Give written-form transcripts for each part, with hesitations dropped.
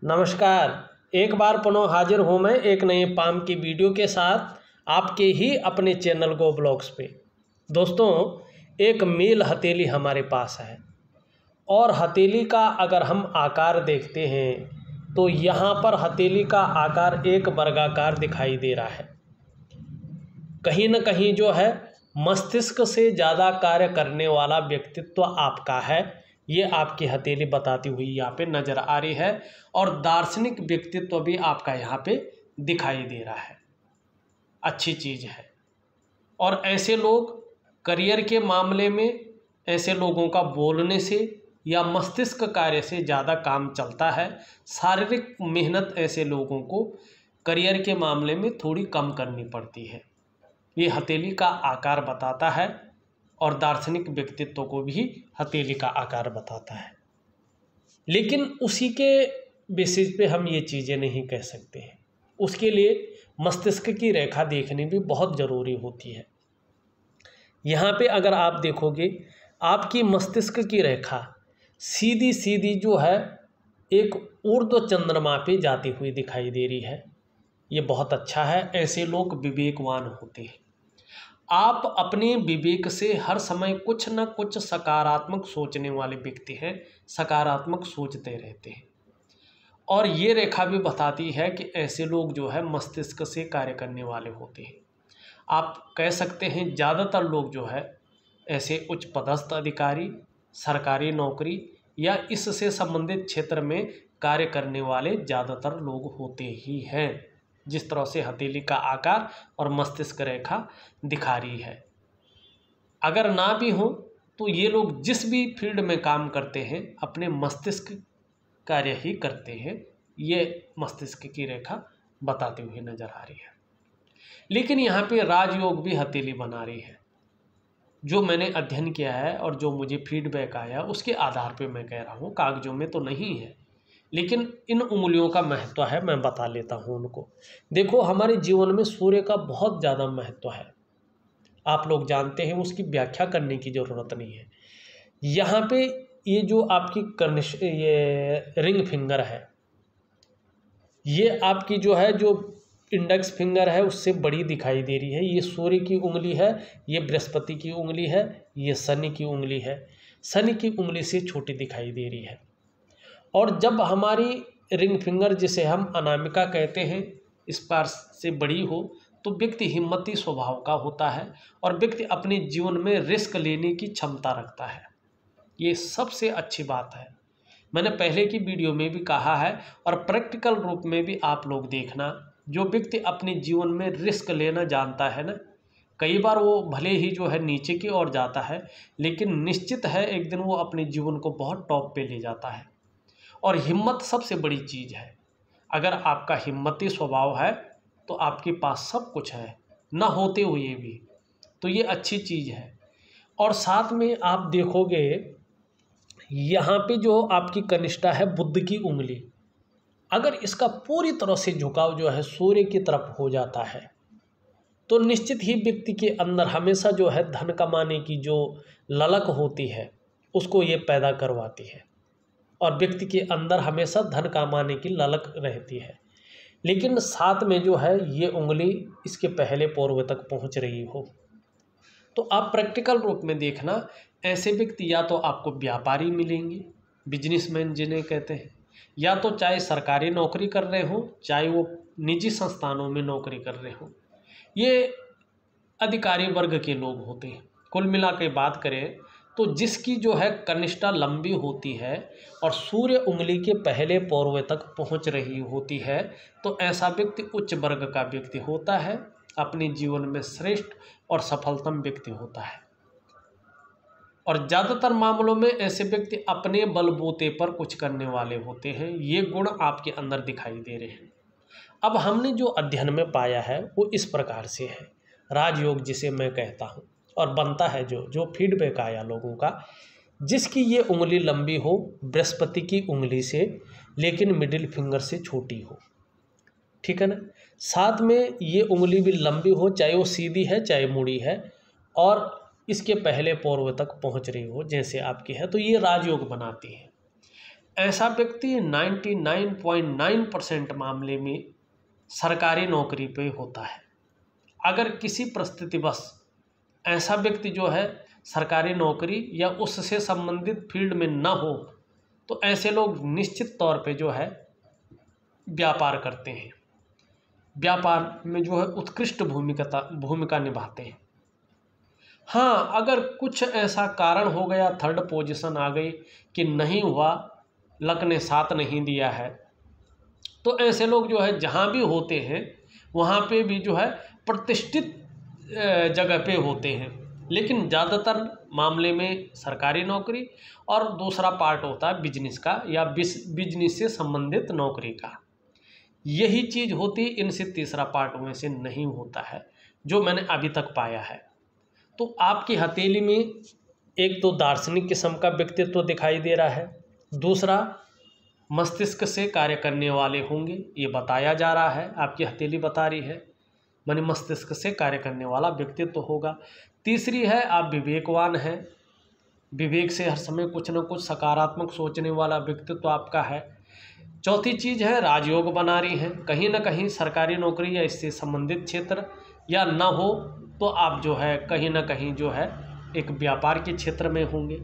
नमस्कार। एक बार पुनः हाजिर हूँ मैं एक नए पाम की वीडियो के साथ आपके ही अपने चैनल गो ब्लॉग्स पे। दोस्तों, एक मेल हथेली हमारे पास है और हथेली का अगर हम आकार देखते हैं तो यहाँ पर हथेली का आकार एक वर्गाकार दिखाई दे रहा है। कहीं न कहीं जो है मस्तिष्क से ज़्यादा कार्य करने वाला व्यक्तित्व आपका है, ये आपकी हथेली बताती हुई यहाँ पे नज़र आ रही है। और दार्शनिक व्यक्तित्व भी आपका यहाँ पे दिखाई दे रहा है, अच्छी चीज़ है। और ऐसे लोग करियर के मामले में, ऐसे लोगों का बोलने से या मस्तिष्क कार्य से ज़्यादा काम चलता है। शारीरिक मेहनत ऐसे लोगों को करियर के मामले में थोड़ी कम करनी पड़ती है, ये हथेली का आकार बताता है। और दार्शनिक व्यक्तित्व को भी हथेली का आकार बताता है। लेकिन उसी के बेसिस पे हम ये चीज़ें नहीं कह सकते हैं, उसके लिए मस्तिष्क की रेखा देखनी भी बहुत ज़रूरी होती है। यहाँ पे अगर आप देखोगे, आपकी मस्तिष्क की रेखा सीधी सीधी जो है एक ऊर्ध्व चंद्रमा पे जाती हुई दिखाई दे रही है। ये बहुत अच्छा है, ऐसे लोग विवेकवान होते हैं। आप अपने विवेक से हर समय कुछ न कुछ सकारात्मक सोचने वाले व्यक्ति हैं, सकारात्मक सोचते रहते हैं। और ये रेखा भी बताती है कि ऐसे लोग जो है मस्तिष्क से कार्य करने वाले होते हैं। आप कह सकते हैं ज़्यादातर लोग जो है ऐसे उच्च पदस्थ अधिकारी, सरकारी नौकरी या इससे संबंधित क्षेत्र में कार्य करने वाले ज़्यादातर लोग होते ही हैं, जिस तरह से हथेली का आकार और मस्तिष्क रेखा दिखा रही है। अगर ना भी हो तो ये लोग जिस भी फील्ड में काम करते हैं अपने मस्तिष्क कार्य ही करते हैं, ये मस्तिष्क की रेखा बताते हुए नजर आ रही है। लेकिन यहाँ पे राजयोग भी हथेली बना रही है। जो मैंने अध्ययन किया है और जो मुझे फीडबैक आया उसके आधार पे मैं कह रहा हूँ, कागजों में तो नहीं है, लेकिन इन उंगलियों का महत्व है, मैं बता लेता हूँ उनको। देखो, हमारे जीवन में सूर्य का बहुत ज़्यादा महत्व है, आप लोग जानते हैं, उसकी व्याख्या करने की ज़रूरत नहीं है। यहाँ पे ये जो आपकी ये रिंग फिंगर है, ये आपकी जो है जो इंडेक्स फिंगर है उससे बड़ी दिखाई दे रही है। ये सूर्य की उंगली है, ये बृहस्पति की उंगली है, ये शनि की उंगली है। शनि की उंगली से छोटी दिखाई दे रही है। और जब हमारी रिंग फिंगर, जिसे हम अनामिका कहते हैं, इस पार से बड़ी हो तो व्यक्ति हिम्मती स्वभाव का होता है और व्यक्ति अपने जीवन में रिस्क लेने की क्षमता रखता है। ये सबसे अच्छी बात है। मैंने पहले की वीडियो में भी कहा है और प्रैक्टिकल रूप में भी आप लोग देखना, जो व्यक्ति अपने जीवन में रिस्क लेना जानता है ना, कई बार वो भले ही जो है नीचे की ओर जाता है, लेकिन निश्चित है एक दिन वो अपने जीवन को बहुत टॉप पे ले जाता है। और हिम्मत सबसे बड़ी चीज़ है। अगर आपका हिम्मती स्वभाव है तो आपके पास सब कुछ है, ना होते हुए भी, तो ये अच्छी चीज़ है। और साथ में आप देखोगे यहाँ पे जो आपकी कनिष्ठा है, बुध की उंगली, अगर इसका पूरी तरह से झुकाव जो है सूर्य की तरफ हो जाता है तो निश्चित ही व्यक्ति के अंदर हमेशा जो है धन कमाने की जो ललक होती है उसको ये पैदा करवाती है। और व्यक्ति के अंदर हमेशा धन कमाने की ललक रहती है। लेकिन साथ में जो है ये उंगली इसके पहले पूर्व तक पहुंच रही हो तो आप प्रैक्टिकल रूप में देखना, ऐसे व्यक्ति या तो आपको व्यापारी मिलेंगे, बिजनेसमैन जिन्हें कहते हैं, या तो चाहे सरकारी नौकरी कर रहे हो चाहे वो निजी संस्थानों में नौकरी कर रहे हो, ये अधिकारी वर्ग के लोग होते हैं। कुल मिला के बात करें तो जिसकी जो है कनिष्ठा लंबी होती है और सूर्य उंगली के पहले पौरवे तक पहुंच रही होती है तो ऐसा व्यक्ति उच्च वर्ग का व्यक्ति होता है, अपने जीवन में श्रेष्ठ और सफलतम व्यक्ति होता है। और ज़्यादातर मामलों में ऐसे व्यक्ति अपने बलबूते पर कुछ करने वाले होते हैं। ये गुण आपके अंदर दिखाई दे रहे हैं। अब हमने जो अध्ययन में पाया है वो इस प्रकार से है, राजयोग जिसे मैं कहता हूँ, और बनता है जो फीडबैक आया लोगों का, जिसकी ये उंगली लंबी हो बृहस्पति की उंगली से, लेकिन मिडिल फिंगर से छोटी हो, ठीक है ना। साथ में ये उंगली भी लंबी हो, चाहे वो सीधी है चाहे मुड़ी है, और इसके पहले पौरव तक पहुंच रही हो जैसे आपकी है, तो ये राजयोग बनाती है। ऐसा व्यक्ति 99.9% मामले में सरकारी नौकरी पे होता है। अगर किसी परिस्थितिवश ऐसा व्यक्ति जो है सरकारी नौकरी या उससे संबंधित फील्ड में न हो, तो ऐसे लोग निश्चित तौर पे जो है व्यापार करते हैं, व्यापार में जो है उत्कृष्ट भूमिका निभाते हैं। हाँ, अगर कुछ ऐसा कारण हो गया, थर्ड पोजीशन आ गई कि नहीं हुआ, लक ने साथ नहीं दिया है, तो ऐसे लोग जो है जहाँ भी होते हैं वहाँ पे भी जो है प्रतिष्ठित जगह पे होते हैं, लेकिन ज़्यादातर मामले में सरकारी नौकरी और दूसरा पार्ट होता है बिजनेस का या बिजनेस से संबंधित नौकरी का। यही चीज़ होती, इनसे तीसरा पार्ट में से नहीं होता है जो मैंने अभी तक पाया है। तो आपकी हथेली में एक तो दार्शनिक किस्म का व्यक्तित्व दिखाई दे रहा है, दूसरा मस्तिष्क से कार्य करने वाले होंगे, ये बताया जा रहा है, आपकी हथेली बता रही है, माने मस्तिष्क से कार्य करने वाला व्यक्तित्व होगा। तीसरी है आप विवेकवान हैं, विवेक से हर समय कुछ न कुछ सकारात्मक सोचने वाला व्यक्तित्व आपका है। चौथी चीज़ है राजयोग बना रही है, कहीं ना कहीं सरकारी नौकरी या इससे संबंधित क्षेत्र या न हो तो आप जो है कहीं ना कहीं जो है एक व्यापार के क्षेत्र में होंगे,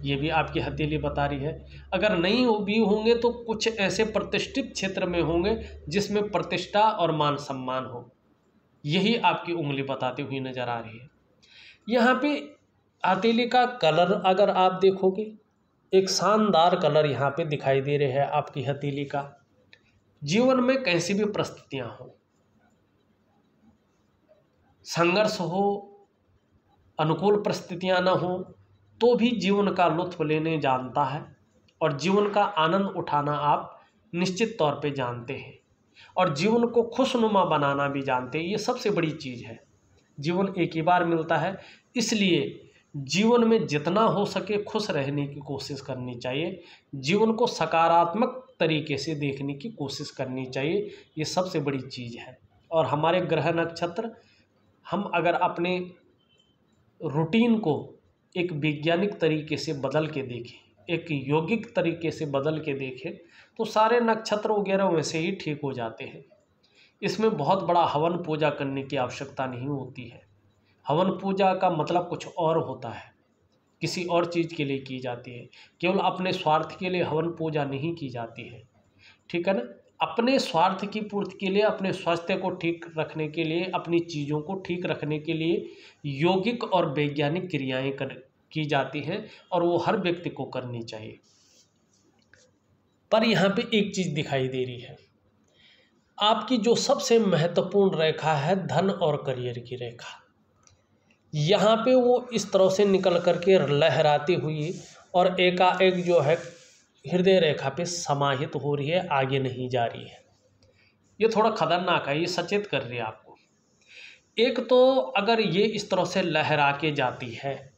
ये भी आपकी हथेली बता रही है। अगर नहीं भी होंगे तो कुछ ऐसे प्रतिष्ठित क्षेत्र में होंगे जिसमें प्रतिष्ठा और मान सम्मान हो, यही आपकी उंगली बताती हुई नजर आ रही है। यहाँ पे हथेली का कलर अगर आप देखोगे, एक शानदार कलर यहाँ पे दिखाई दे रहे हैं आपकी हथेली का। जीवन में कैसी भी परिस्थितियाँ हो, संघर्ष हो, अनुकूल परिस्थितियाँ ना हो, तो भी जीवन का लुत्फ लेने जानता है और जीवन का आनंद उठाना आप निश्चित तौर पे जानते हैं और जीवन को खुशनुमा बनाना भी जानते हैं। ये सबसे बड़ी चीज़ है, जीवन एक ही बार मिलता है, इसलिए जीवन में जितना हो सके खुश रहने की कोशिश करनी चाहिए, जीवन को सकारात्मक तरीके से देखने की कोशिश करनी चाहिए, ये सबसे बड़ी चीज़ है। और हमारे ग्रह नक्षत्र हम अगर अपने रूटीन को एक वैज्ञानिक तरीके से बदल के देखें, एक यौगिक तरीके से बदल के देखें, तो सारे नक्षत्र वगैरह वैसे ही ठीक हो जाते हैं। इसमें बहुत बड़ा हवन पूजा करने की आवश्यकता नहीं होती है। हवन पूजा का मतलब कुछ और होता है, किसी और चीज़ के लिए की जाती है, केवल अपने स्वार्थ के लिए हवन पूजा नहीं की जाती है, ठीक है ना। अपने स्वार्थ की पूर्ति के लिए, अपने स्वास्थ्य को ठीक रखने के लिए, अपनी चीज़ों को ठीक रखने के लिए यौगिक और वैज्ञानिक क्रियाएं की जाती हैं और वो हर व्यक्ति को करनी चाहिए। पर यहाँ पे एक चीज़ दिखाई दे रही है, आपकी जो सबसे महत्वपूर्ण रेखा है धन और करियर की रेखा, यहाँ पे वो इस तरह से निकल करके लहराती हुई और एकाएक जो है हृदय रेखा पे समाहित हो रही है, आगे नहीं जा रही है। ये थोड़ा खतरनाक है, ये सचेत कर रही है आपको। एक तो अगर ये इस तरह से लहरा के जाती है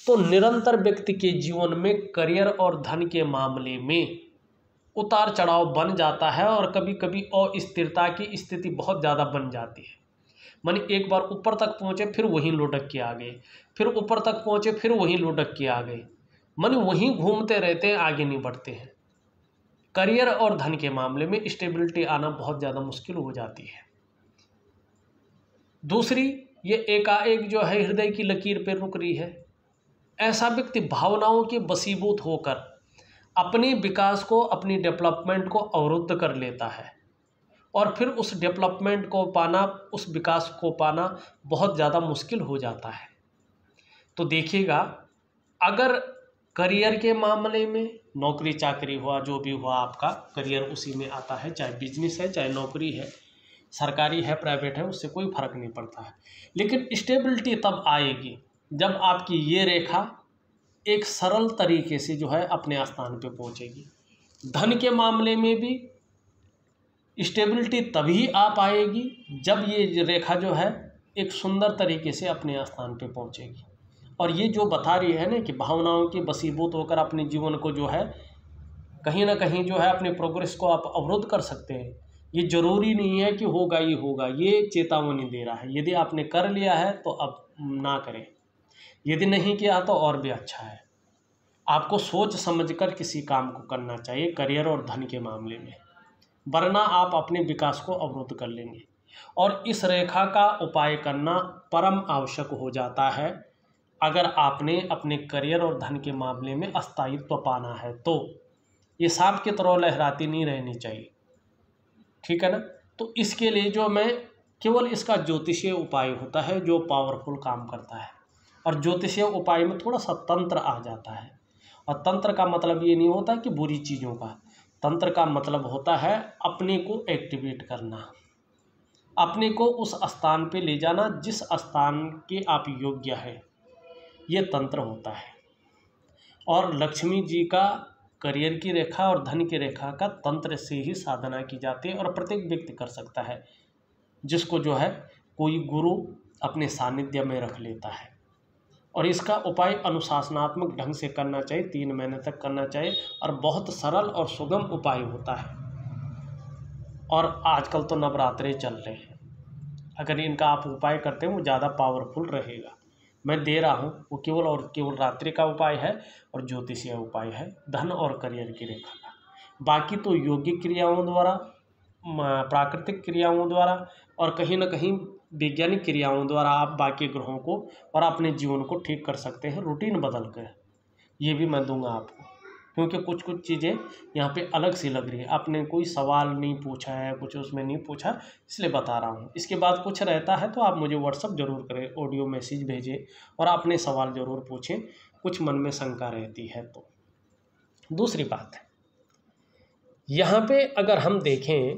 तो निरंतर व्यक्ति के जीवन में करियर और धन के मामले में उतार चढ़ाव बन जाता है और कभी कभी अस्थिरता की स्थिति बहुत ज़्यादा बन जाती है। माने एक बार ऊपर तक पहुँचे फिर वहीं लुढ़क के आ गए, फिर ऊपर तक पहुँचे फिर वहीं लुढ़क के आ गए, माने वहीं घूमते रहते हैं, आगे नहीं बढ़ते हैं। करियर और धन के मामले में स्टेबिलिटी आना बहुत ज़्यादा मुश्किल हो जाती है। दूसरी, ये एकाएक जो है हृदय की लकीर पर रुक रही है। ऐसा व्यक्ति भावनाओं के वशीभूत होकर अपने विकास को, अपनी डेवलपमेंट को अवरुद्ध कर लेता है और फिर उस डेवलपमेंट को पाना, उस विकास को पाना बहुत ज़्यादा मुश्किल हो जाता है। तो देखिएगा, अगर करियर के मामले में नौकरी चाकरी हुआ, जो भी हुआ आपका करियर उसी में आता है, चाहे बिजनेस है, चाहे नौकरी है, सरकारी है, प्राइवेट है, उससे कोई फर्क नहीं पड़ता है। लेकिन स्टेबिलिटी तब आएगी जब आपकी ये रेखा एक सरल तरीके से जो है अपने स्थान पे पहुंचेगी। धन के मामले में भी स्टेबिलिटी तभी आ पाएगी जब ये रेखा जो है एक सुंदर तरीके से अपने स्थान पे पहुंचेगी। और ये जो बता रही है ना कि भावनाओं के वशीभूत होकर अपने जीवन को जो है कहीं ना कहीं जो है अपने प्रोग्रेस को आप अवरुद्ध कर सकते हैं। ये जरूरी नहीं है कि होगा ही होगा, ये चेतावनी दे रहा है। यदि आपने कर लिया है तो अब ना करें, यदि नहीं किया तो और भी अच्छा है। आपको सोच समझकर किसी काम को करना चाहिए करियर और धन के मामले में, वरना आप अपने विकास को अवरुद्ध कर लेंगे। और इस रेखा का उपाय करना परम आवश्यक हो जाता है अगर आपने अपने करियर और धन के मामले में स्थायित्व पाना है। तो ये सांप की तरह लहराती नहीं रहनी चाहिए, ठीक है ना। तो इसके लिए जो मैं केवल इसका ज्योतिषीय उपाय होता है जो पावरफुल काम करता है, और ज्योतिषीय उपाय में थोड़ा सा तंत्र आ जाता है। और तंत्र का मतलब ये नहीं होता कि बुरी चीज़ों का, तंत्र का मतलब होता है अपने को एक्टिवेट करना, अपने को उस स्थान पे ले जाना जिस स्थान के आप योग्य है, ये तंत्र होता है। और लक्ष्मी जी का करियर की रेखा और धन की रेखा का तंत्र से ही साधना की जाती है, और प्रत्येक व्यक्ति कर सकता है जिसको जो है कोई गुरु अपने सानिध्य में रख लेता है। और इसका उपाय अनुशासनात्मक ढंग से करना चाहिए, 3 महीने तक करना चाहिए, और बहुत सरल और सुगम उपाय होता है। और आजकल तो नवरात्रे चल रहे हैं, अगर इनका आप उपाय करते हैं वो ज़्यादा पावरफुल रहेगा। मैं दे रहा हूँ वो केवल और केवल रात्रि का उपाय है और ज्योतिषीय उपाय है धन और करियर की रेखा का। बाकी तो योगिक क्रियाओं द्वारा, प्राकृतिक क्रियाओं द्वारा और कहीं ना कहीं वैज्ञानिक क्रियाओं द्वारा आप बाकी ग्रहों को और अपने जीवन को ठीक कर सकते हैं रूटीन बदल कर। ये भी मैं दूंगा आपको, क्योंकि कुछ कुछ चीज़ें यहाँ पे अलग सी लग रही है। आपने कोई सवाल नहीं पूछा है, कुछ उसमें नहीं पूछा, इसलिए बता रहा हूँ। इसके बाद कुछ रहता है तो आप मुझे व्हाट्सअप जरूर करें, ऑडियो मैसेज भेजें और अपने सवाल ज़रूर पूछें, कुछ मन में शंका रहती है तो। दूसरी बात है, यहाँ पे अगर हम देखें,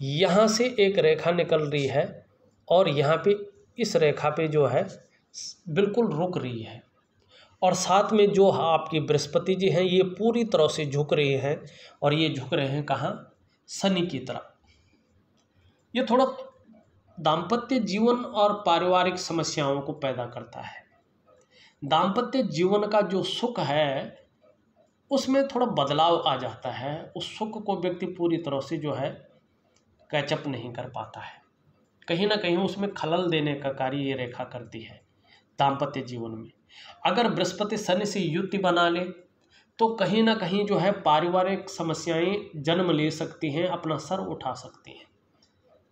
यहाँ से एक रेखा निकल रही है और यहाँ पे इस रेखा पे जो है बिल्कुल रुक रही है, और साथ में जो आपकी बृहस्पति जी हैं ये पूरी तरह से झुक रहे हैं, और ये झुक रहे हैं कहाँ, शनि की तरफ। ये थोड़ा दाम्पत्य जीवन और पारिवारिक समस्याओं को पैदा करता है। दाम्पत्य जीवन का जो सुख है उसमें थोड़ा बदलाव आ जाता है, उस सुख को व्यक्ति पूरी तरह से जो है कैचअप नहीं कर पाता है, कहीं ना कहीं उसमें खलल देने का कार्य ये रेखा करती है दाम्पत्य जीवन में। अगर बृहस्पति शनि से युति बना ले तो कहीं ना कहीं जो है पारिवारिक समस्याएं जन्म ले सकती हैं, अपना सर उठा सकती हैं।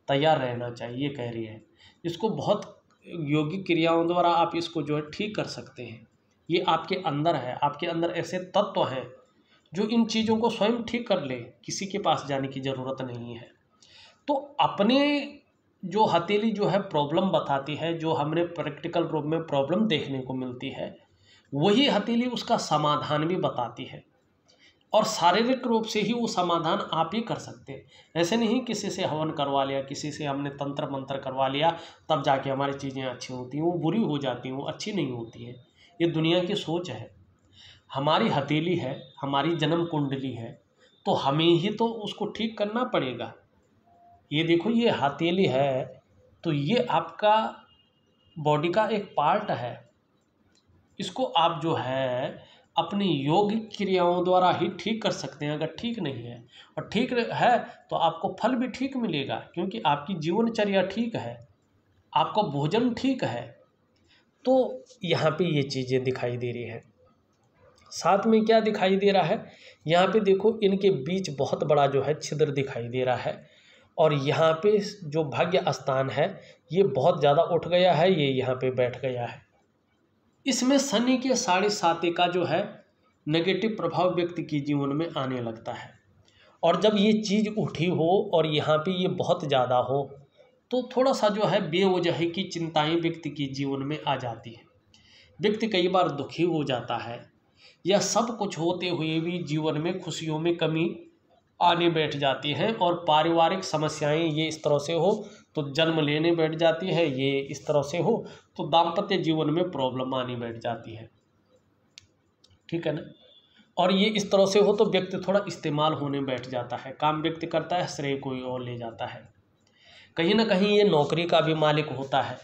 तैयार रहना चाहिए, कह रही है। इसको बहुत योगिक क्रियाओं द्वारा आप इसको जो है ठीक कर सकते हैं। ये आपके अंदर है, आपके अंदर ऐसे तत्व हैं जो इन चीज़ों को स्वयं ठीक कर ले, किसी के पास जाने की ज़रूरत नहीं है। तो अपने जो हथेली जो है प्रॉब्लम बताती है, जो हमें प्रैक्टिकल रूप में प्रॉब्लम देखने को मिलती है, वही हथेली उसका समाधान भी बताती है, और शारीरिक रूप से ही वो समाधान आप ही कर सकते हैं। ऐसे नहीं किसी से हवन करवा लिया, किसी से हमने तंत्र मंत्र करवा लिया तब जाके हमारी चीज़ें अच्छी होती हैं, वो बुरी हो जाती हैं, वो अच्छी नहीं होती है। ये दुनिया की सोच है। हमारी हथेली है, हमारी जन्म कुंडली है, तो हमें ही तो उसको ठीक करना पड़ेगा। ये देखो, ये हथेली है तो ये आपका बॉडी का एक पार्ट है, इसको आप जो है अपनी योगिक क्रियाओं द्वारा ही ठीक कर सकते हैं। अगर ठीक नहीं है और ठीक है तो आपको फल भी ठीक मिलेगा, क्योंकि आपकी जीवनचर्या ठीक है, आपका भोजन ठीक है। तो यहाँ पे ये चीज़ें दिखाई दे रही है। साथ में क्या दिखाई दे रहा है, यहाँ पे देखो इनके बीच बहुत बड़ा जो है छिद्र दिखाई दे रहा है, और यहाँ पे जो भाग्य स्थान है ये बहुत ज़्यादा उठ गया है, ये यहाँ पे बैठ गया है। इसमें शनि के 7.5 का जो है नेगेटिव प्रभाव व्यक्ति के जीवन में आने लगता है, और जब ये चीज़ उठी हो और यहाँ पे ये बहुत ज़्यादा हो तो थोड़ा सा जो है बेवजह की चिंताएं व्यक्ति के जीवन में आ जाती है। व्यक्ति कई बार दुखी हो जाता है, या सब कुछ होते हुए भी जीवन में खुशियों में कमी आने बैठ जाती हैं, और पारिवारिक समस्याएं ये इस तरह से हो तो जन्म लेने बैठ जाती है, ये इस तरह से हो तो दाम्पत्य जीवन में प्रॉब्लम आने बैठ जाती है, ठीक है ना। और ये इस तरह से हो तो व्यक्ति थोड़ा इस्तेमाल होने बैठ जाता है, काम व्यक्ति करता है, श्रेय कोई और ले जाता है। कहीं ना कहीं ये नौकरी का भी मालिक होता है,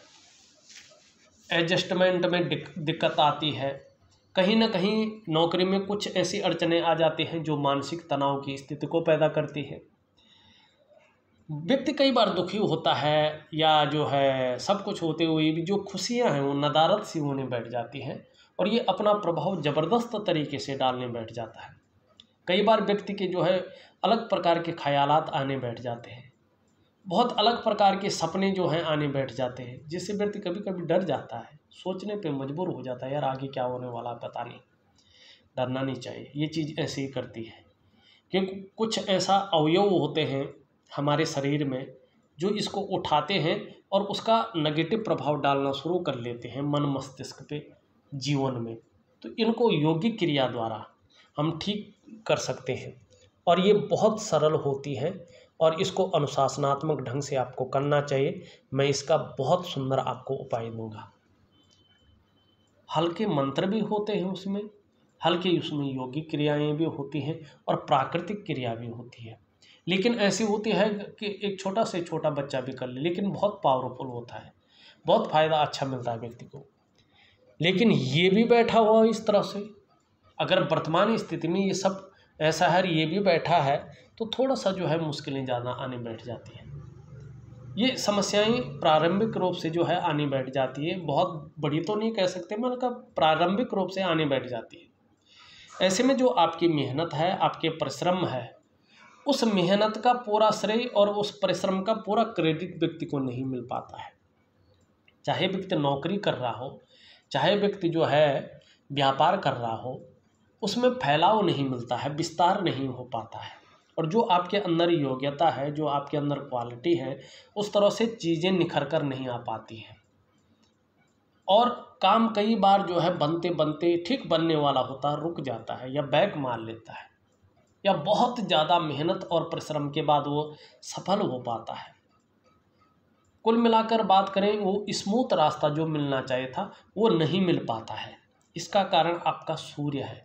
एडजस्टमेंट में दिक्कत आती है, कहीं ना कहीं नौकरी में कुछ ऐसी अड़चनें आ जाती हैं जो मानसिक तनाव की स्थिति को पैदा करती है। व्यक्ति कई बार दुखी होता है, या जो है सब कुछ होते हुए भी जो खुशियां हैं वो नदारद सी होने बैठ जाती हैं, और ये अपना प्रभाव ज़बरदस्त तरीके से डालने बैठ जाता है। कई बार व्यक्ति के जो है अलग प्रकार के ख़यालात आने बैठ जाते हैं, बहुत अलग प्रकार के सपने जो हैं आने बैठ जाते हैं, जिससे व्यक्ति कभी कभी डर जाता है, सोचने पे मजबूर हो जाता है, यार आगे क्या होने वाला पता नहीं। डरना नहीं चाहिए, ये चीज़ ऐसे ही करती है, क्योंकि कुछ ऐसा अवयव होते हैं हमारे शरीर में जो इसको उठाते हैं और उसका नेगेटिव प्रभाव डालना शुरू कर लेते हैं मन मस्तिष्क पे, जीवन में। तो इनको योगिक क्रिया द्वारा हम ठीक कर सकते हैं और ये बहुत सरल होती है और इसको अनुशासनात्मक ढंग से आपको करना चाहिए। मैं इसका बहुत सुंदर आपको उपाय दूंगा। हल्के मंत्र भी होते हैं उसमें, हल्की उसमें योगिक क्रियाएं भी होती हैं और प्राकृतिक क्रिया भी होती है। लेकिन ऐसी होती है कि एक छोटा से छोटा बच्चा भी कर ले, लेकिन बहुत पावरफुल होता है, बहुत फ़ायदा अच्छा मिलता है व्यक्ति को। लेकिन ये भी बैठा हुआ इस तरह से, अगर वर्तमान स्थिति में ये सब ऐसा है, ये भी बैठा है, तो थोड़ा सा जो है मुश्किलें ज़्यादा आने बैठ जाती हैं। ये समस्याएं प्रारंभिक रूप से जो है आने बैठ जाती है, बहुत बड़ी तो नहीं कह सकते, मतलब प्रारंभिक रूप से आने बैठ जाती है। ऐसे में जो आपकी मेहनत है, आपके परिश्रम है, उस मेहनत का पूरा श्रेय और उस परिश्रम का पूरा क्रेडिट व्यक्ति को नहीं मिल पाता है। चाहे व्यक्ति नौकरी कर रहा हो, चाहे व्यक्ति जो है व्यापार कर रहा हो, उसमें फैलाव नहीं मिलता है, विस्तार नहीं हो पाता है। और जो आपके अंदर योग्यता है, जो आपके अंदर क्वालिटी है, उस तरह से चीज़ें निखर कर नहीं आ पाती हैं। और काम कई बार जो है बनते बनते ठीक बनने वाला होता है, रुक जाता है या बैक मार लेता है, या बहुत ज़्यादा मेहनत और परिश्रम के बाद वो सफल हो पाता है। कुल मिलाकर बात करें, वो स्मूथ रास्ता जो मिलना चाहिए था वो नहीं मिल पाता है। इसका कारण आपका सूर्य है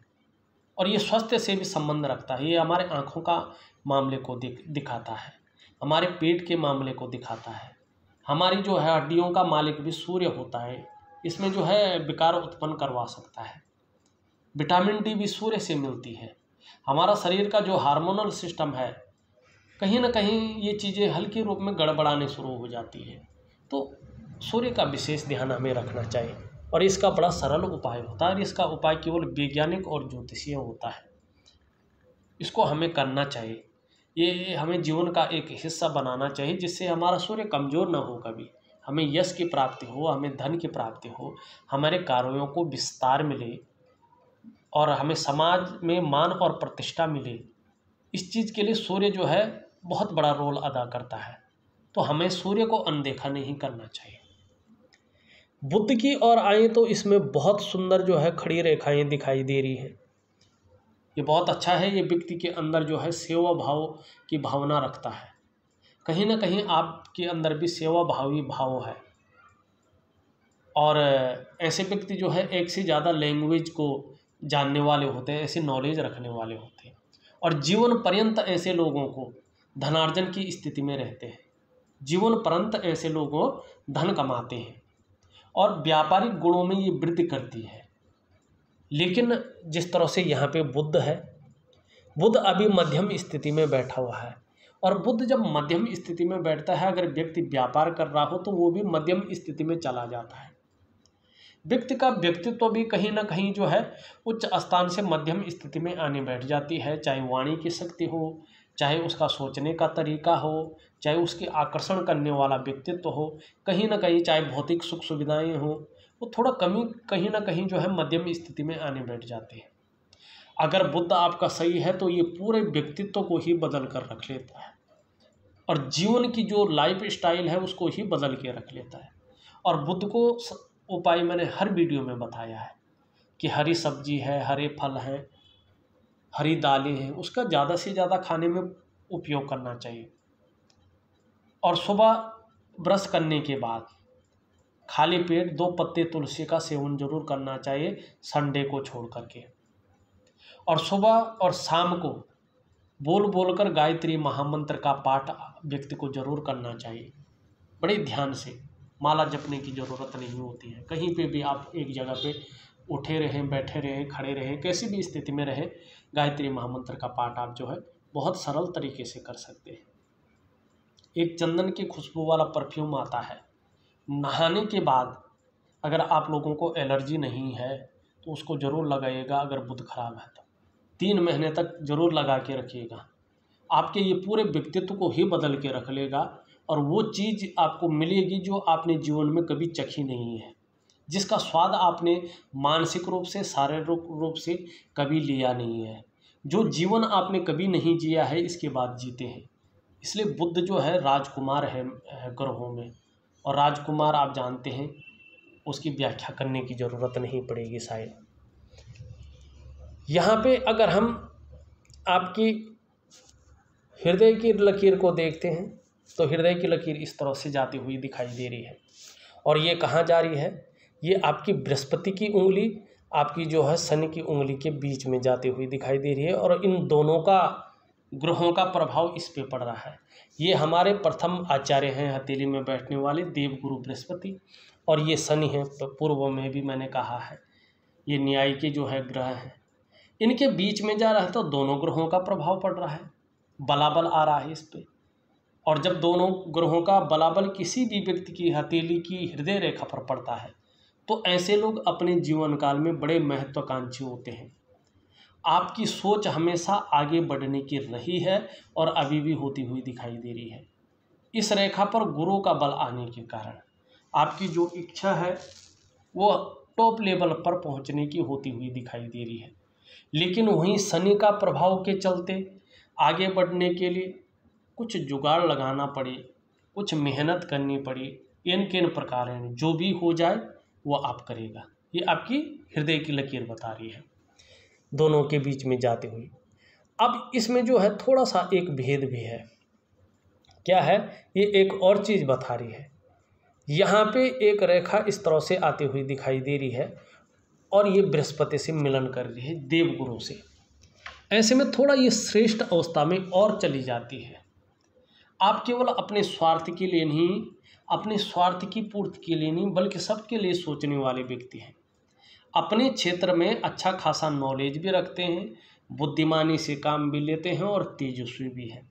और ये स्वास्थ्य से भी संबंध रखता है। ये हमारे आँखों का मामले को दिखाता है, हमारे पेट के मामले को दिखाता है। हमारी जो है हड्डियों का मालिक भी सूर्य होता है, इसमें जो है विकार उत्पन्न करवा सकता है। विटामिन डी भी सूर्य से मिलती है। हमारा शरीर का जो हार्मोनल सिस्टम है, कहीं ना कहीं ये चीज़ें हल्के रूप में गड़बड़ाने शुरू हो जाती है। तो सूर्य का विशेष ध्यान हमें रखना चाहिए और इसका बड़ा सरल उपाय होता है और इसका उपाय केवल वैज्ञानिक और ज्योतिषीय होता है। इसको हमें करना चाहिए, ये हमें जीवन का एक हिस्सा बनाना चाहिए, जिससे हमारा सूर्य कमज़ोर ना हो कभी, हमें यश की प्राप्ति हो, हमें धन की प्राप्ति हो, हमारे कार्यों को विस्तार मिले और हमें समाज में मान और प्रतिष्ठा मिले। इस चीज़ के लिए सूर्य जो है बहुत बड़ा रोल अदा करता है। तो हमें सूर्य को अनदेखा नहीं करना चाहिए। बुध की ओर आए तो इसमें बहुत सुंदर जो है खड़ी रेखाएं दिखाई दे रही हैं। ये बहुत अच्छा है। ये व्यक्ति के अंदर जो है सेवा भाव की भावना रखता है। कहीं ना कहीं आपके अंदर भी सेवा भावी भाव है और ऐसे व्यक्ति जो है एक से ज़्यादा लैंग्वेज को जानने वाले होते हैं, ऐसी नॉलेज रखने वाले होते हैं और जीवन पर्यंत ऐसे लोगों को धनार्जन की स्थिति में रहते हैं। जीवन पर्यंत ऐसे लोगों धन कमाते हैं और व्यापारिक गुणों में ये वृद्धि करती है। लेकिन जिस तरह से यहाँ पे बुध है, बुध अभी मध्यम स्थिति में बैठा हुआ है और बुध जब मध्यम स्थिति में बैठता है, अगर व्यक्ति व्यापार कर रहा हो तो वो भी मध्यम स्थिति में चला जाता है। व्यक्ति का व्यक्तित्व भी कहीं ना कहीं जो है उच्च स्थान से मध्यम स्थिति में आने बैठ जाती है। चाहे वाणी की शक्ति हो, चाहे उसका सोचने का तरीका हो, चाहे उसके आकर्षण करने वाला व्यक्तित्व हो, कहीं ना कहीं चाहे भौतिक सुख सुविधाएं हो, वो थोड़ा कमी कहीं ना कहीं जो है मध्यम स्थिति में आने बैठ जाते हैं। अगर बुध आपका सही है तो ये पूरे व्यक्तित्व को ही बदल कर रख लेता है और जीवन की जो लाइफ स्टाइल है उसको ही बदल के रख लेता है। और बुध को उपाय मैंने हर वीडियो में बताया है कि हरी सब्जी है, हरे फल हैं, हरी दालें हैं, उसका ज़्यादा से ज़्यादा खाने में उपयोग करना चाहिए। और सुबह ब्रश करने के बाद खाली पेट 2 पत्ते तुलसी का सेवन जरूर करना चाहिए, संडे को छोड़ करके। और सुबह और शाम को बोल बोलकर गायत्री महामंत्र का पाठ व्यक्ति को जरूर करना चाहिए। बड़े ध्यान से, माला जपने की ज़रूरत नहीं होती है। कहीं पे भी आप एक जगह पे उठे रहें, बैठे रहें, खड़े रहें, कैसी भी स्थिति में रहें, गायत्री महामंत्र का पाठ आप जो है बहुत सरल तरीके से कर सकते हैं। एक चंदन की खुशबू वाला परफ्यूम आता है, नहाने के बाद अगर आप लोगों को एलर्जी नहीं है तो उसको ज़रूर लगाइएगा। अगर बुध खराब है तो 3 महीने तक ज़रूर लगा के रखिएगा। आपके ये पूरे व्यक्तित्व को ही बदल के रख लेगा और वो चीज़ आपको मिलेगी जो आपने जीवन में कभी चखी नहीं है, जिसका स्वाद आपने मानसिक रूप से, शारीरिक रूप से कभी लिया नहीं है, जो जीवन आपने कभी नहीं जिया है इसके बाद जीते हैं। इसलिए बुध जो है राजकुमार है ग्रहों में, और राजकुमार आप जानते हैं उसकी व्याख्या करने की ज़रूरत नहीं पड़ेगी शायद। यहाँ पे अगर हम आपकी हृदय की लकीर को देखते हैं तो हृदय की लकीर इस तरह से जाती हुई दिखाई दे रही है, और ये कहाँ जा रही है? ये आपकी बृहस्पति की उंगली आपकी जो है शनि की उंगली के बीच में जाती हुई दिखाई दे रही है, और इन दोनों का ग्रहों का प्रभाव इस पे पड़ रहा है। ये हमारे प्रथम आचार्य हैं हथेली में बैठने वाले देवगुरु बृहस्पति, और ये शनि हैं, पूर्व में भी मैंने कहा है ये न्याय के जो है ग्रह हैं, इनके बीच में जा रहा है तो दोनों ग्रहों का प्रभाव पड़ रहा है, बलाबल आ रहा है इस पे। और जब दोनों ग्रहों का बलाबल किसी भी व्यक्ति की हथेली की हृदय रेखा पर पड़ता है तो ऐसे लोग अपने जीवन काल में बड़े महत्वाकांक्षी होते हैं। आपकी सोच हमेशा आगे बढ़ने की रही है और अभी भी होती हुई दिखाई दे रही है। इस रेखा पर गुरु का बल आने के कारण आपकी जो इच्छा है वो टॉप लेवल पर पहुंचने की होती हुई दिखाई दे रही है। लेकिन वहीं शनि का प्रभाव के चलते आगे बढ़ने के लिए कुछ जुगाड़ लगाना पड़े, कुछ मेहनत करनी पड़े, किन प्रकार हैं, जो भी हो जाए वो आप करेगा। ये आपकी हृदय की लकीर बता रही है दोनों के बीच में जाती हुई। अब इसमें जो है थोड़ा सा एक भेद भी है। क्या है? ये एक और चीज़ बता रही है। यहाँ पे एक रेखा इस तरह से आती हुई दिखाई दे रही है और ये बृहस्पति से मिलन कर रही है, देवगुरु से। ऐसे में थोड़ा ये श्रेष्ठ अवस्था में और चली जाती है। आप केवल अपने स्वार्थ के लिए नहीं, अपने स्वार्थ की पूर्ति के लिए नहीं, बल्कि सबके लिए सोचने वाले व्यक्ति हैं। अपने क्षेत्र में अच्छा खासा नॉलेज भी रखते हैं, बुद्धिमानी से काम भी लेते हैं और तेजस्वी भी हैं,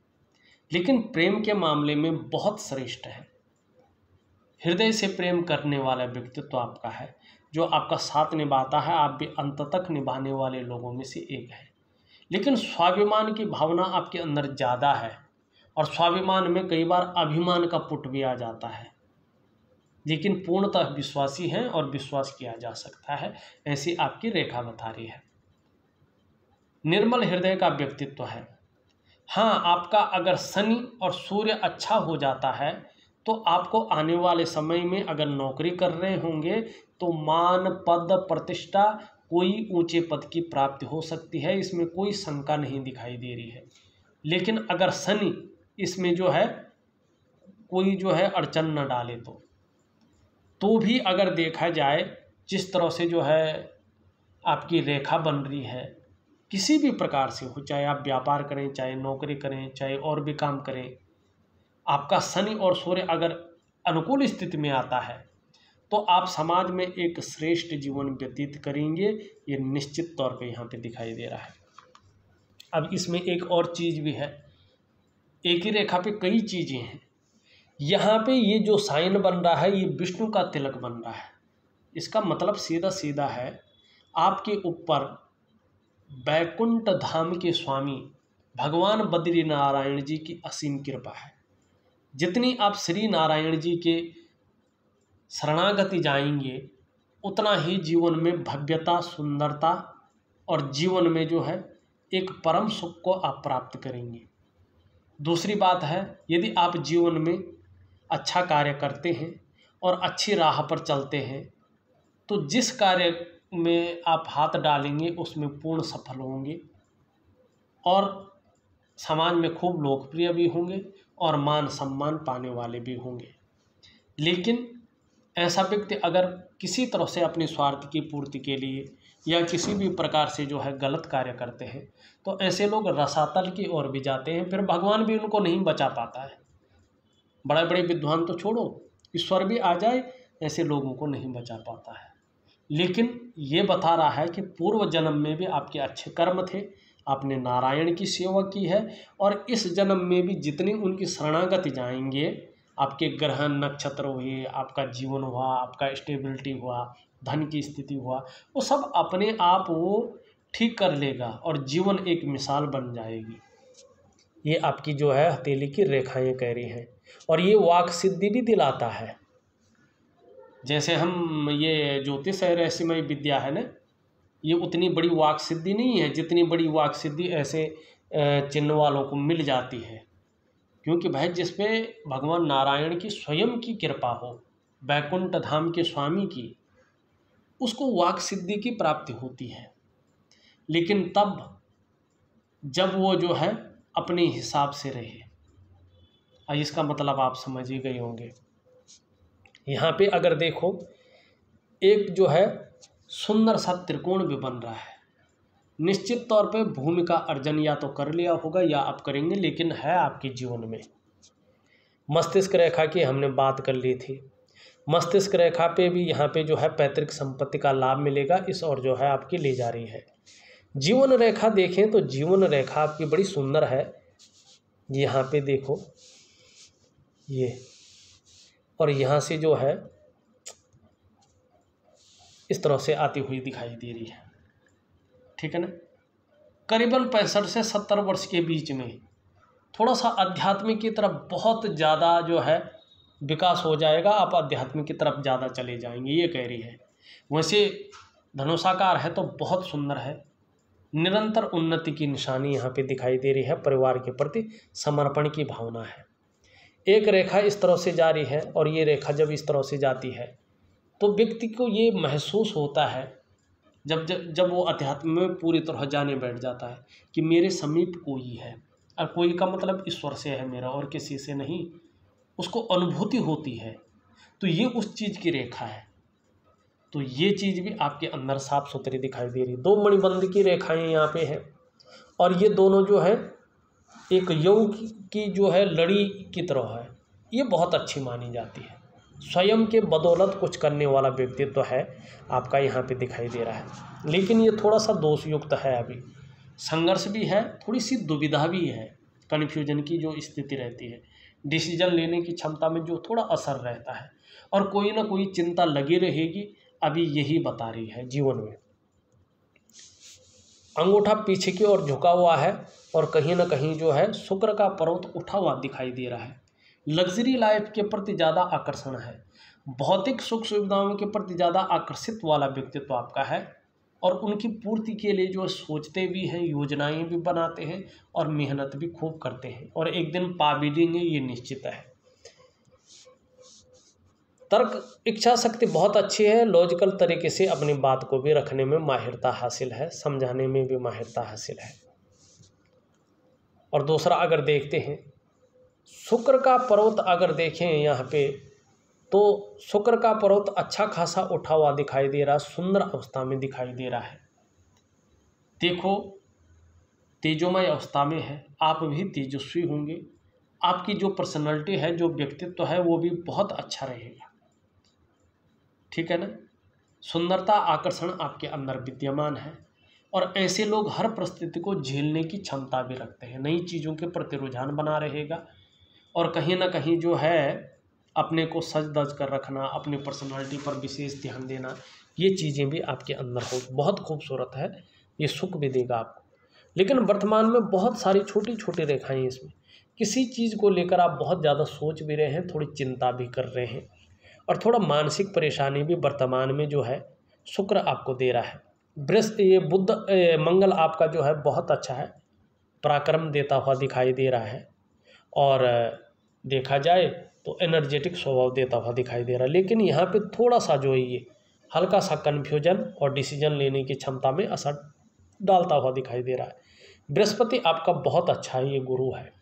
लेकिन प्रेम के मामले में बहुत श्रेष्ठ है। हृदय से प्रेम करने वाला व्यक्तित्व आपका है, जो आपका साथ निभाता है। आप भी अंत तक निभाने वाले लोगों में से एक है। लेकिन स्वाभिमान की भावना आपके अंदर ज़्यादा है, और स्वाभिमान में कई बार अभिमान का पुट भी आ जाता है, लेकिन पूर्णतः विश्वासी हैं और विश्वास किया जा सकता है। ऐसी आपकी रेखा बता रही है। निर्मल हृदय का व्यक्तित्व है। हाँ, आपका अगर शनि और सूर्य अच्छा हो जाता है तो आपको आने वाले समय में अगर नौकरी कर रहे होंगे तो मान, पद, प्रतिष्ठा, कोई ऊंचे पद की प्राप्ति हो सकती है, इसमें कोई शंका नहीं दिखाई दे रही है। लेकिन अगर शनि इसमें जो है कोई जो है अड़चन न डाले तो भी अगर देखा जाए जिस तरह से जो है आपकी रेखा बन रही है, किसी भी प्रकार से हो, चाहे आप व्यापार करें, चाहे नौकरी करें, चाहे और भी काम करें, आपका शनि और सूर्य अगर अनुकूल स्थिति में आता है तो आप समाज में एक श्रेष्ठ जीवन व्यतीत करेंगे। ये निश्चित तौर पे यहाँ पे दिखाई दे रहा है। अब इसमें एक और चीज़ भी है, एक ही रेखा पे कई चीज़ें हैं। यहाँ पे ये जो साइन बन रहा है ये विष्णु का तिलक बन रहा है। इसका मतलब सीधा सीधा है आपके ऊपर बैकुंठ धाम के स्वामी भगवान बद्री नारायण जी की असीम कृपा है। जितनी आप श्री नारायण जी के शरणागति जाएंगे उतना ही जीवन में भव्यता, सुंदरता और जीवन में जो है एक परम सुख को आप प्राप्त करेंगे। दूसरी बात है, यदि आप जीवन में अच्छा कार्य करते हैं और अच्छी राह पर चलते हैं तो जिस कार्य में आप हाथ डालेंगे उसमें पूर्ण सफल होंगे और समाज में खूब लोकप्रिय भी होंगे और मान सम्मान पाने वाले भी होंगे। लेकिन ऐसा व्यक्ति अगर किसी तरह से अपने स्वार्थ की पूर्ति के लिए या किसी भी प्रकार से जो है गलत कार्य करते हैं तो ऐसे लोग रसातल की ओर भी जाते हैं, फिर भगवान भी उनको नहीं बचा पाता है। बड़े बड़े विद्वान तो छोड़ो, ईश्वर भी आ जाए ऐसे लोगों को नहीं बचा पाता है। लेकिन ये बता रहा है कि पूर्व जन्म में भी आपके अच्छे कर्म थे, आपने नारायण की सेवा की है, और इस जन्म में भी जितनी उनकी शरणागति जाएंगे, आपके ग्रह नक्षत्र हुए, आपका जीवन हुआ, आपका स्टेबिलिटी हुआ, धन की स्थिति हुआ, वो सब अपने आप वो ठीक कर लेगा और जीवन एक मिसाल बन जाएगी। ये आपकी जो है हथेली की रेखाएं कह रही हैं। और ये वाक सिद्धि भी दिलाता है। जैसे हम ये ज्योतिष है, रहस्यमय विद्या है ना, ये उतनी बड़ी वाक सिद्धि नहीं है जितनी बड़ी वाक सिद्धि ऐसे चिन्ह वालों को मिल जाती है। क्योंकि भाई जिस पे भगवान नारायण की स्वयं की कृपा हो, वैकुंठ धाम के स्वामी की, उसको वाक सिद्धि की प्राप्ति होती है। लेकिन तब जब वो जो है अपने हिसाब से रहे। इसका मतलब आप समझ ही गए होंगे। यहाँ पे अगर देखो, एक जो है सुंदर सा त्रिकोण भी बन रहा है। निश्चित तौर पे भूमि का अर्जन या तो कर लिया होगा या आप करेंगे, लेकिन है आपके जीवन में। मस्तिष्क रेखा की हमने बात कर ली थी। मस्तिष्क रेखा पे भी यहाँ पे जो है पैतृक संपत्ति का लाभ मिलेगा, इस और जो है आपकी ले जा रही है। जीवन रेखा देखें तो जीवन रेखा आपकी बड़ी सुंदर है। यहाँ पे देखो ये, और यहाँ से जो है इस तरह से आती हुई दिखाई दे रही है। ठीक है ना। करीबन 65 से 70 वर्ष के बीच में थोड़ा सा आध्यात्मिक की तरफ बहुत ज़्यादा जो है विकास हो जाएगा। आप आध्यात्मिक की तरफ ज़्यादा चले जाएंगे, ये कह रही है। वैसे धनुषाकार है तो बहुत सुंदर है। निरंतर उन्नति की निशानी यहाँ पे दिखाई दे रही है। परिवार के प्रति समर्पण की भावना है। एक रेखा इस तरह से जा रही है और ये रेखा जब इस तरह से जाती है तो व्यक्ति को ये महसूस होता है, जब वो अध्यात्म में पूरी तरह जाने बैठ जाता है कि मेरे समीप कोई है। और कोई का मतलब ईश्वर से है मेरा, और किसी से नहीं। उसको अनुभूति होती है। तो ये उस चीज़ की रेखा है। तो ये चीज़ भी आपके अंदर साफ सुथरी दिखाई दे रही। 2 मणिबंध की रेखाएं यहाँ पे हैं और ये दोनों जो है एक यौ की जो है लड़ी की तरह है। ये बहुत अच्छी मानी जाती है। स्वयं के बदौलत कुछ करने वाला व्यक्तित्व है आपका यहाँ पे दिखाई दे रहा है। लेकिन ये थोड़ा सा दोषयुक्त है। अभी संघर्ष भी है, थोड़ी सी दुविधा भी है, कन्फ्यूजन की जो स्थिति रहती है, डिसीजन लेने की क्षमता में जो थोड़ा असर रहता है, और कोई ना कोई चिंता लगी रहेगी। अभी यही बता रही है जीवन में। अंगूठा पीछे की ओर झुका हुआ है और कहीं ना कहीं जो है शुक्र का पर्वत उठा हुआ दिखाई दे रहा है। लग्जरी लाइफ के प्रति ज़्यादा आकर्षण है। भौतिक सुख सुविधाओं के प्रति ज़्यादा आकर्षित वाला व्यक्तित्व आपका है और उनकी पूर्ति के लिए जो सोचते भी हैं, योजनाएं भी बनाते हैं और मेहनत भी खूब करते हैं, और एक दिन पा भी लेंगे, ये निश्चित है। तर्क इच्छा शक्ति बहुत अच्छी है। लॉजिकल तरीके से अपनी बात को भी रखने में माहिरता हासिल है, समझाने में भी माहिरता हासिल है। और दूसरा अगर देखते हैं शुक्र का पर्वत, अगर देखें यहाँ पे तो शुक्र का पर्वत अच्छा खासा उठा हुआ दिखाई दे रहा, सुंदर अवस्था में दिखाई दे रहा है। देखो तेजोमय अवस्था में है, आप भी तेजस्वी होंगे। आपकी जो पर्सनालिटी है, जो व्यक्तित्व है, वो भी बहुत अच्छा रहेगा। ठीक है ना। सुंदरता आकर्षण आपके अंदर विद्यमान है और ऐसे लोग हर परिस्थिति को झेलने की क्षमता भी रखते हैं। नई चीज़ों के प्रति रुझान बना रहेगा और कहीं ना कहीं जो है अपने को सज धज कर रखना, अपनी पर्सनालिटी पर विशेष ध्यान देना, ये चीज़ें भी आपके अंदर हो। बहुत खूबसूरत है, ये सुख भी देगा आपको। लेकिन वर्तमान में बहुत सारी छोटी छोटी रेखाएं इसमें, किसी चीज़ को लेकर आप बहुत ज़्यादा सोच भी रहे हैं, थोड़ी चिंता भी कर रहे हैं और थोड़ा मानसिक परेशानी भी वर्तमान में जो है शुक्र आपको दे रहा है। मंगल आपका जो है बहुत अच्छा है, पराक्रम देता हुआ दिखाई दे रहा है और देखा जाए तो एनर्जेटिक स्वभाव देता हुआ दिखाई दे रहा है। लेकिन यहाँ पे थोड़ा सा जो है ये हल्का सा कन्फ्यूजन और डिसीजन लेने की क्षमता में असर डालता हुआ दिखाई दे रहा है। बृहस्पति आपका बहुत अच्छा है, ये गुरु है,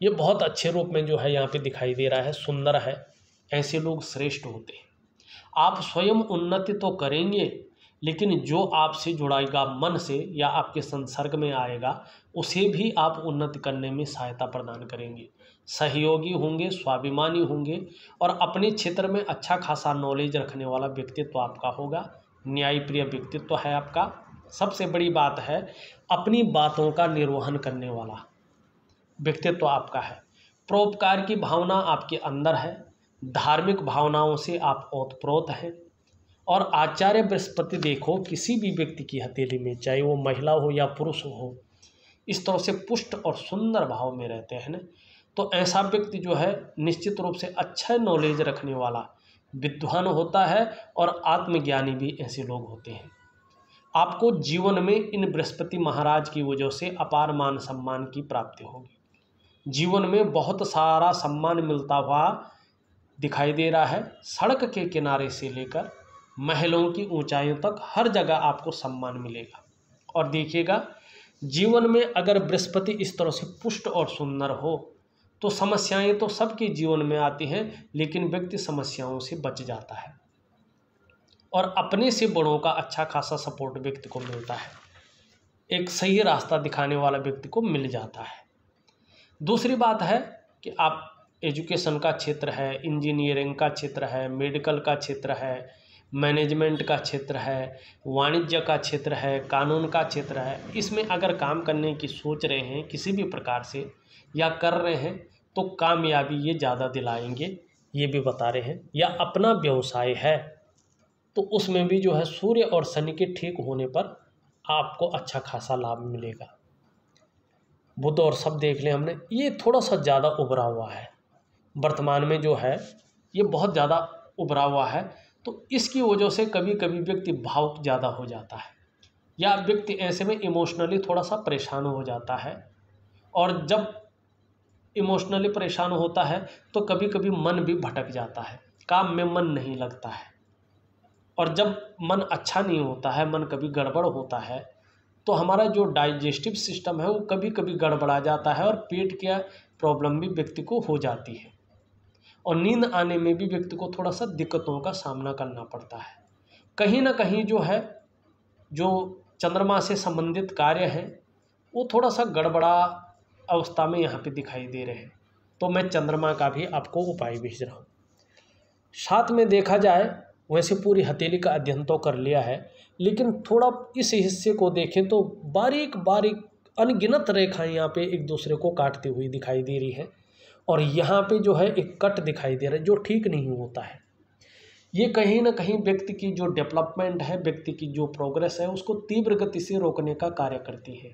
ये बहुत अच्छे रूप में जो है यहाँ पे दिखाई दे रहा है, सुंदर है। ऐसे लोग श्रेष्ठ होते हैं। आप स्वयं उन्नति तो करेंगे, लेकिन जो आपसे जुड़ाएगा मन से या आपके संसर्ग में आएगा, उसे भी आप उन्नति करने में सहायता प्रदान करेंगे। सहयोगी होंगे, स्वाभिमानी होंगे और अपने क्षेत्र में अच्छा खासा नॉलेज रखने वाला व्यक्तित्व आपका होगा। न्यायप्रिय व्यक्तित्व है आपका। सबसे बड़ी बात है अपनी बातों का निर्वहन करने वाला व्यक्तित्व आपका है। परोपकार की भावना आपके अंदर है। धार्मिक भावनाओं से आप ओतप्रोत हैं। और आचार्य बृहस्पति देखो किसी भी व्यक्ति की हथेली में, चाहे वो महिला हो या पुरुष हो, इस तरह से पुष्ट और सुंदर भाव में रहते हैं ना, तो ऐसा व्यक्ति जो है निश्चित रूप से अच्छा नॉलेज रखने वाला विद्वान होता है और आत्मज्ञानी भी ऐसे लोग होते हैं। आपको जीवन में इन बृहस्पति महाराज की वजह से अपार मान सम्मान की प्राप्ति होगी। जीवन में बहुत सारा सम्मान मिलता हुआ दिखाई दे रहा है। सड़क के किनारे से लेकर महलों की ऊंचाइयों तक हर जगह आपको सम्मान मिलेगा। और देखिएगा, जीवन में अगर बृहस्पति इस तरह से पुष्ट और सुंदर हो तो समस्याएं तो सबके जीवन में आती हैं, लेकिन व्यक्ति समस्याओं से बच जाता है और अपने से बड़ों का अच्छा खासा सपोर्ट व्यक्ति को मिलता है। एक सही रास्ता दिखाने वाला व्यक्ति को मिल जाता है। दूसरी बात है कि आप एजुकेशन का क्षेत्र है, इंजीनियरिंग का क्षेत्र है, मेडिकल का क्षेत्र है, मैनेजमेंट का क्षेत्र है, वाणिज्य का क्षेत्र है, कानून का क्षेत्र है, इसमें अगर काम करने की सोच रहे हैं किसी भी प्रकार से या कर रहे हैं तो कामयाबी ये ज़्यादा दिलाएंगे, ये भी बता रहे हैं। या अपना व्यवसाय है तो उसमें भी जो है सूर्य और शनि के ठीक होने पर आपको अच्छा खासा लाभ मिलेगा। बुध और सब देख लें हमने, ये थोड़ा सा ज़्यादा उभरा हुआ है वर्तमान में, जो है ये बहुत ज़्यादा उभरा हुआ है। तो इसकी वजह से कभी कभी व्यक्ति भावुक ज़्यादा हो जाता है या व्यक्ति ऐसे में इमोशनली थोड़ा सा परेशान हो जाता है। और जब इमोशनली परेशान होता है तो कभी कभी मन भी भटक जाता है, काम में मन नहीं लगता है। और जब मन अच्छा नहीं होता है, मन कभी गड़बड़ होता है, तो हमारा जो डाइजेस्टिव सिस्टम है वो कभी कभी गड़बड़ा जाता है और पेट की प्रॉब्लम भी व्यक्ति को हो जाती है। और नींद आने में भी व्यक्ति को थोड़ा सा दिक्कतों का सामना करना पड़ता है। कहीं ना कहीं जो है, जो चंद्रमा से संबंधित कार्य हैं वो थोड़ा सा गड़बड़ा अवस्था में यहाँ पे दिखाई दे रहे हैं। तो मैं चंद्रमा का भी आपको उपाय भेज रहा हूँ। साथ में देखा जाए वैसे पूरी हथेली का अध्ययन तो कर लिया है, लेकिन थोड़ा इस हिस्से को देखें तो बारीक बारीक अनगिनत रेखाएं यहाँ पे एक दूसरे को काटती हुई दिखाई दे रही है। और यहाँ पे जो है एक कट दिखाई दे रहा है जो ठीक नहीं होता है। ये कहीं ना कहीं व्यक्ति की जो डेवलपमेंट है, व्यक्ति की जो प्रोग्रेस है, उसको तीव्र गति से रोकने का कार्य करती है।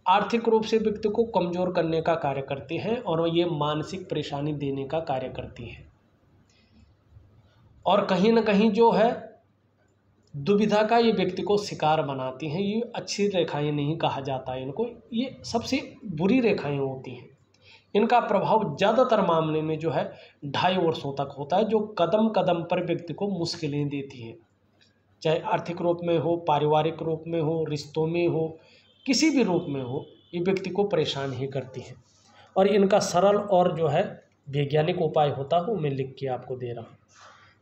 आर्थिक रूप से व्यक्ति को कमज़ोर करने का कार्य करती है और ये मानसिक परेशानी देने का कार्य करती है। और कहीं ना कहीं जो है दुविधा का ये व्यक्ति को शिकार बनाती हैं। ये अच्छी रेखाएं नहीं कहा जाता है इनको, ये सबसे बुरी रेखाएं होती हैं। इनका प्रभाव ज़्यादातर मामले में जो है 2.5 वर्षों तक होता है, जो कदम कदम पर व्यक्ति को मुश्किलें देती है, चाहे आर्थिक रूप में हो, पारिवारिक रूप में हो, रिश्तों में हो, किसी भी रूप में हो, ये व्यक्ति को परेशान ही करती हैं। और इनका सरल और जो है वैज्ञानिक उपाय होता है वो मैं लिख के आपको दे रहा हूँ।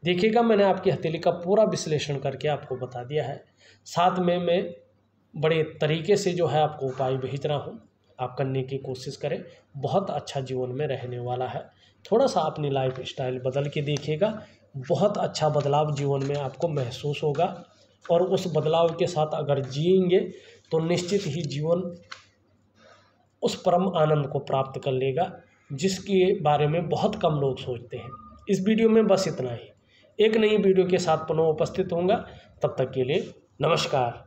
देखिएगा, मैंने आपकी हथेली का पूरा विश्लेषण करके आपको बता दिया है। साथ में मैं बड़े तरीके से जो है आपको उपाय भेज रहा हूँ, आप करने की कोशिश करें। बहुत अच्छा जीवन में रहने वाला है। थोड़ा सा अपनी लाइफ स्टाइल बदल के देखिएगा, बहुत अच्छा बदलाव जीवन में आपको महसूस होगा। और उस बदलाव के साथ अगर जिएंगे तो निश्चित ही जीवन उस परम आनंद को प्राप्त कर लेगा जिसके बारे में बहुत कम लोग सोचते हैं। इस वीडियो में बस इतना ही। एक नई वीडियो के साथ पुनः उपस्थित होऊंगा, तब तक के लिए नमस्कार।